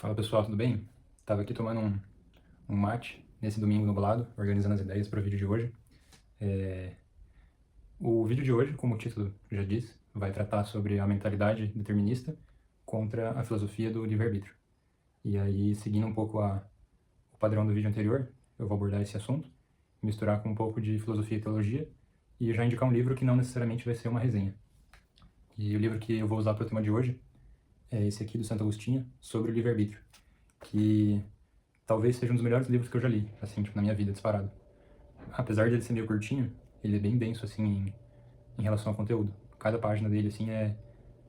Fala pessoal, tudo bem? Tava aqui tomando um mate nesse domingo nublado, organizando as ideias para o vídeo de hoje. O vídeo de hoje, como o título já diz, vai tratar sobre a mentalidade determinista contra a filosofia do livre-arbítrio. E aí, seguindo um pouco o padrão do vídeo anterior, eu vou abordar esse assunto, misturar com um pouco de filosofia e teologia, e já indicar um livro que não necessariamente vai ser uma resenha. E o livro que eu vou usar para o tema de hoje é esse aqui do Santo Agostinho, sobre o livre-arbítrio, que talvez seja um dos melhores livros que eu já li, assim, tipo, na minha vida, disparado. Apesar de ele ser meio curtinho, ele é bem denso, assim, em relação ao conteúdo. Cada página dele, assim, é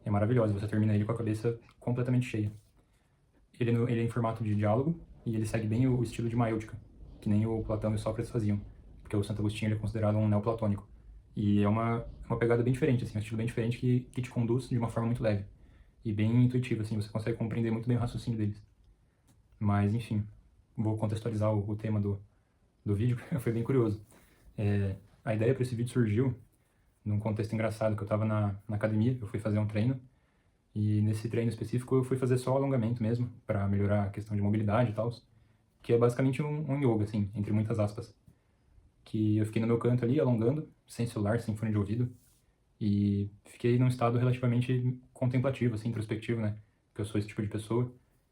maravilhosa. Você termina ele com a cabeça completamente cheia. Ele é em formato de diálogo e ele segue bem o estilo de maêutica, que nem o Platão e o Sócrates faziam. Porque o Santo Agostinho ele é considerado um neoplatônico. E é uma pegada bem diferente, assim, um estilo bem diferente que te conduz de uma forma muito leve. E bem intuitiva, assim, você consegue compreender muito bem o raciocínio deles. Mas, enfim, vou contextualizar o tema do vídeo, foi bem curioso. A ideia para esse vídeo surgiu num contexto engraçado, que eu estava na academia, eu fui fazer um treino, e nesse treino específico eu fui fazer só alongamento mesmo, para melhorar a questão de mobilidade e tal, que é basicamente um yoga, assim, entre muitas aspas. Que eu fiquei no meu canto ali, alongando, sem celular, sem fone de ouvido, e fiquei num estado relativamente contemplativo, assim, introspectivo, né? Porque eu sou esse tipo de pessoa.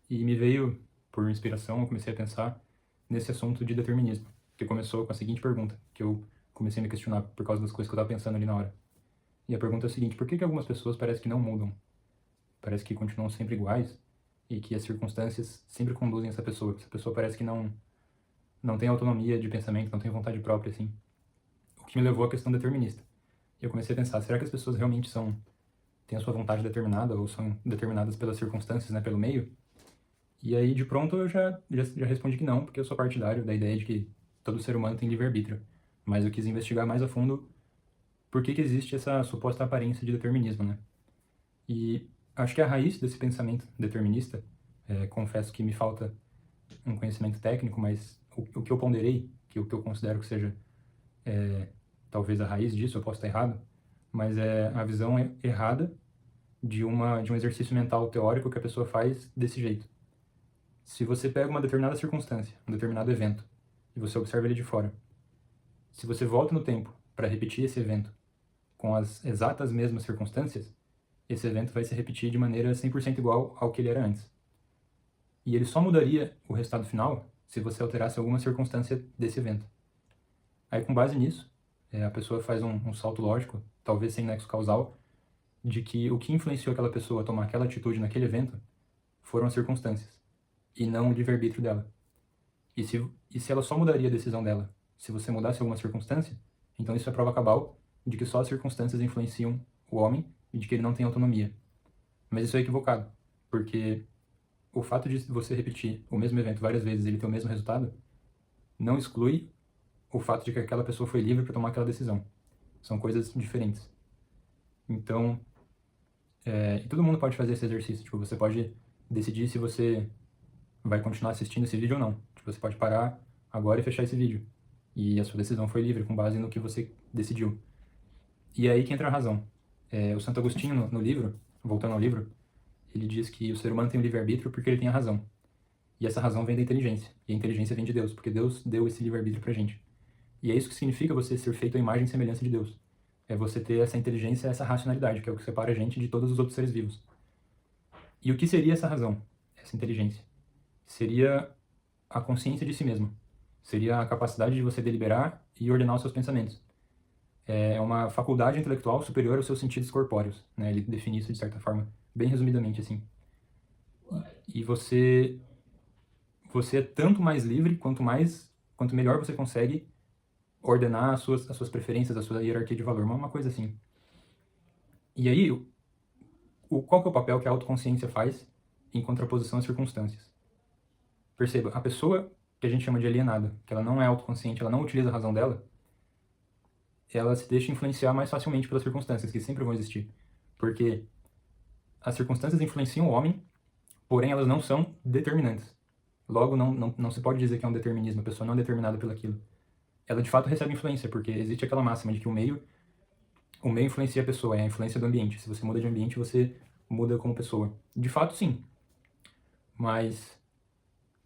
E me veio, por inspiração, eu comecei a pensar nesse assunto de determinismo, que começou com a seguinte pergunta, que eu comecei a me questionar por causa das coisas que eu estava pensando ali na hora. E a pergunta é a seguinte: por que que algumas pessoas parece que não mudam? Parece que continuam sempre iguais e que as circunstâncias sempre conduzem essa pessoa. Essa pessoa parece que não tem autonomia de pensamento, não tem vontade própria, assim. O que me levou à questão determinista. E eu comecei a pensar, será que as pessoas realmente têm a sua vontade determinada ou são determinadas pelas circunstâncias, né, pelo meio? E aí, de pronto, eu já respondi que não, porque eu sou partidário da ideia de que todo ser humano tem livre-arbítrio. Mas eu quis investigar mais a fundo por que que existe essa suposta aparência de determinismo, né? E acho que a raiz desse pensamento determinista, confesso que me falta um conhecimento técnico, mas o que eu ponderei, que o que eu considero que seja talvez a raiz disso, eu posso estar errado, mas é a visão errada de um exercício mental teórico que a pessoa faz desse jeito. Se você pega uma determinada circunstância, um determinado evento, e você observa ele de fora, se você volta no tempo para repetir esse evento com as exatas mesmas circunstâncias, esse evento vai se repetir de maneira 100% igual ao que ele era antes. E ele só mudaria o resultado final se você alterasse alguma circunstância desse evento. Aí, com base nisso, a pessoa faz um salto lógico, talvez sem nexo causal, de que o que influenciou aquela pessoa a tomar aquela atitude naquele evento foram as circunstâncias, e não o livre-arbítrio dela. E se ela só mudaria a decisão dela se você mudasse alguma circunstância, então isso é prova cabal de que só as circunstâncias influenciam o homem e de que ele não tem autonomia. Mas isso é equivocado, porque o fato de você repetir o mesmo evento várias vezes e ele ter o mesmo resultado não exclui o fato de que aquela pessoa foi livre para tomar aquela decisão. São coisas diferentes. Então, e todo mundo pode fazer esse exercício. Tipo, você pode decidir se você vai continuar assistindo esse vídeo ou não. Tipo, você pode parar agora e fechar esse vídeo. E a sua decisão foi livre, com base no que você decidiu. E é aí que entra a razão. O Santo Agostinho, no livro, voltando ao livro, ele diz que o ser humano tem o livre-arbítrio porque ele tem a razão. E essa razão vem da inteligência. E a inteligência vem de Deus, porque Deus deu esse livre-arbítrio pra gente. E é isso que significa você ser feito à imagem e semelhança de Deus. É você ter essa inteligência, essa racionalidade, que é o que separa a gente de todos os outros seres vivos. E o que seria essa razão, essa inteligência? Seria a consciência de si mesmo. Seria a capacidade de você deliberar e ordenar os seus pensamentos. É uma faculdade intelectual superior aos seus sentidos corpóreos, né? Ele define isso de certa forma, bem resumidamente assim. E você é tanto mais livre quanto melhor você consegue ordenar as suas preferências, a sua hierarquia de valor, uma coisa assim. E aí, qual que é o papel que a autoconsciência faz em contraposição às circunstâncias? Perceba, a pessoa que a gente chama de alienada, que ela não é autoconsciente, ela não utiliza a razão dela, ela se deixa influenciar mais facilmente pelas circunstâncias, que sempre vão existir. Porque as circunstâncias influenciam o homem, porém elas não são determinantes. Logo, não se pode dizer que é um determinismo, a pessoa não é determinada pelo aquilo. Ela de fato recebe influência, porque existe aquela máxima de que o meio influencia a pessoa, é a influência do ambiente. Se você muda de ambiente, você muda como pessoa. De fato, sim. Mas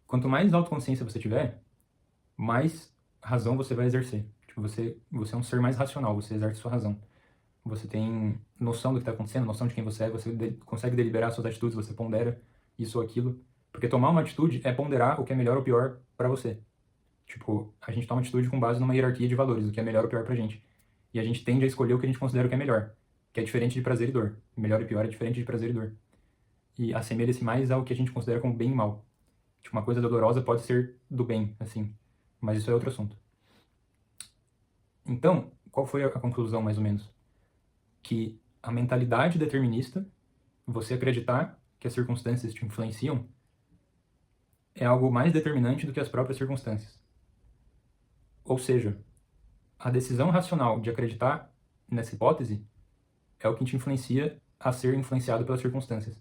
quanto mais autoconsciência você tiver, mais razão você vai exercer. Tipo, você é um ser mais racional, você exerce sua razão. Você tem noção do que está acontecendo, noção de quem você é, você consegue deliberar suas atitudes, você pondera isso ou aquilo. Porque tomar uma atitude é ponderar o que é melhor ou pior para você. Tipo, a gente toma atitude com base numa hierarquia de valores, o que é melhor ou pior pra gente. E a gente tende a escolher o que a gente considera que é melhor, que é diferente de prazer e dor. Melhor e pior é diferente de prazer e dor. E assemelha-se mais ao que a gente considera como bem e mal. Tipo, uma coisa dolorosa pode ser do bem, assim. Mas isso é outro assunto. Então, qual foi a conclusão, mais ou menos? Que a mentalidade determinista, você acreditar que as circunstâncias te influenciam, é algo mais determinante do que as próprias circunstâncias. Ou seja, a decisão racional de acreditar nessa hipótese é o que te influencia a ser influenciado pelas circunstâncias.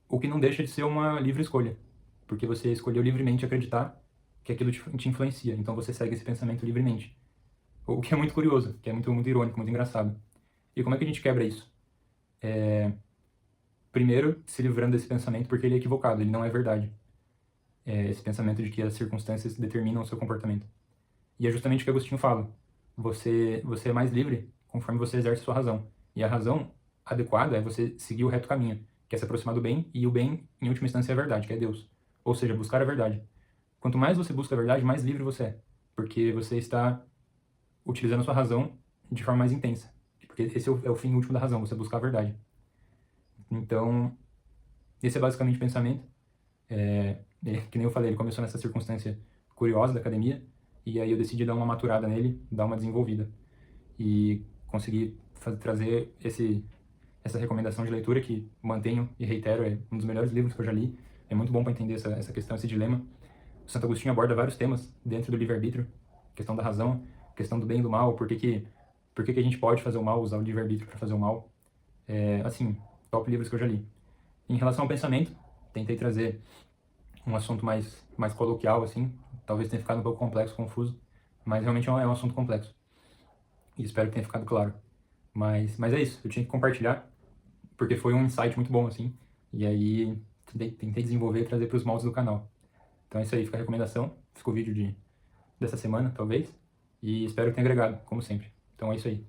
O que não deixa de ser uma livre escolha, porque você escolheu livremente acreditar que aquilo te influencia, então você segue esse pensamento livremente. O que é muito curioso, que é muito, muito irônico, muito engraçado. E como é que a gente quebra isso? Primeiro, se livrando desse pensamento, porque ele é equivocado, ele não é verdade. Esse pensamento de que as circunstâncias determinam o seu comportamento. E é justamente o que Agostinho fala. Você é mais livre conforme você exerce sua razão. E a razão adequada é você seguir o reto caminho, que é se aproximar do bem, e o bem, em última instância, é a verdade, que é Deus. Ou seja, buscar a verdade. Quanto mais você busca a verdade, mais livre você é. Porque você está utilizando a sua razão de forma mais intensa. Porque esse é o fim último da razão, você buscar a verdade. Então, esse é basicamente o pensamento. Que nem eu falei, ele começou nessa circunstância curiosa da academia, e aí eu decidi dar uma maturada nele, dar uma desenvolvida. E consegui trazer essa recomendação de leitura que mantenho e reitero, é um dos melhores livros que eu já li. É muito bom para entender essa questão, esse dilema. O Santo Agostinho aborda vários temas dentro do livre-arbítrio, questão da razão, questão do bem e do mal, por que a gente pode fazer o mal, usar o livre-arbítrio para fazer o mal. Assim, top livros que eu já li. Em relação ao pensamento, tentei trazer um assunto mais coloquial, assim, talvez tenha ficado um pouco complexo, confuso, mas realmente é um assunto complexo. E espero que tenha ficado claro. Mas é isso, eu tinha que compartilhar, porque foi um insight muito bom, assim, e aí tentei desenvolver e trazer para os moldes do canal. Então é isso aí, fica a recomendação, fica o vídeo dessa semana, talvez, e espero que tenha agregado, como sempre. Então é isso aí.